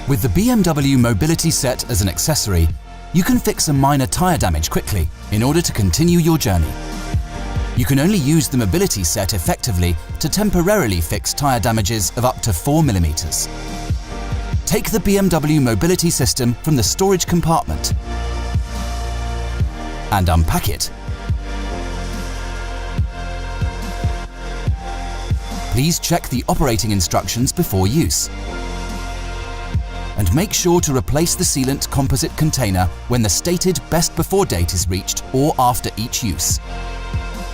With the BMW Mobility Set as an accessory, you can fix a minor tyre damage quickly in order to continue your journey. You can only use the Mobility Set effectively to temporarily fix tyre damages of up to 4 mm. Take the BMW Mobility System from the storage compartment and unpack it. Please check the operating instructions before use. And make sure to replace the sealant composite container when the stated best before date is reached or after each use.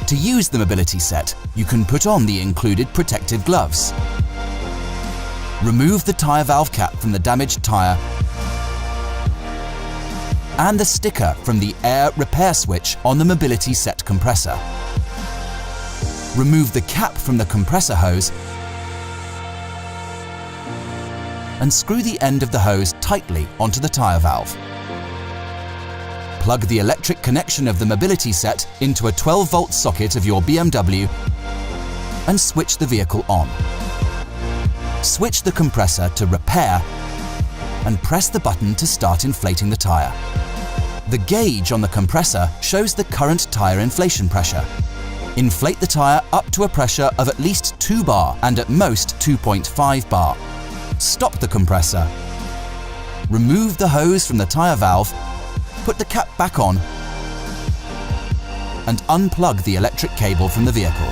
To use the Mobility Set, you can put on the included protective gloves. Remove the tyre valve cap from the damaged tyre and the sticker from the air repair switch on the Mobility Set compressor. Remove the cap from the compressor hose and screw the end of the hose tightly onto the tyre valve. Plug the electric connection of the Mobility Set into a 12-volt socket of your BMW and switch the vehicle on. Switch the compressor to repair and press the button to start inflating the tyre. The gauge on the compressor shows the current tyre inflation pressure. Inflate the tyre up to a pressure of at least 2 bar and at most 2.5 bar. Stop the compressor. Remove the hose from the tyre valve, put the cap back on and unplug the electric cable from the vehicle.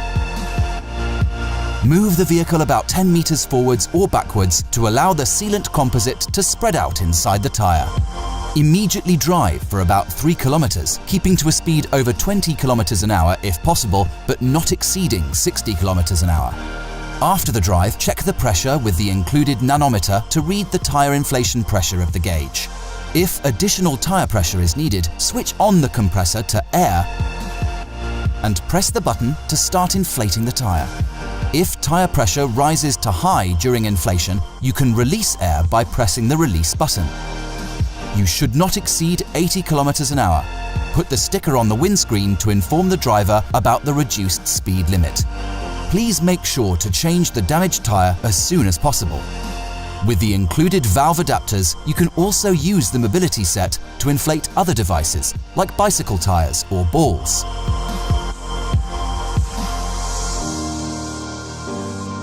Move the vehicle about 10 meters forwards or backwards to allow the sealant composite to spread out inside the tyre. Immediately drive for about 3 kilometers, keeping to a speed over 20 kilometers an hour if possible, but not exceeding 60 kilometers an hour. After the drive, check the pressure with the included nanometer to read the tyre inflation pressure of the gauge. If additional tyre pressure is needed, switch on the compressor to air and press the button to start inflating the tyre. If tyre pressure rises to high during inflation, you can release air by pressing the release button. You should not exceed 80 kilometers an hour. Put the sticker on the windscreen to inform the driver about the reduced speed limit. Please make sure to change the damaged tyre as soon as possible. With the included valve adapters, you can also use the Mobility Set to inflate other devices, like bicycle tyres or balls.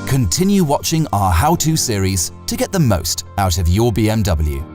Continue watching our How To series to get the most out of your BMW.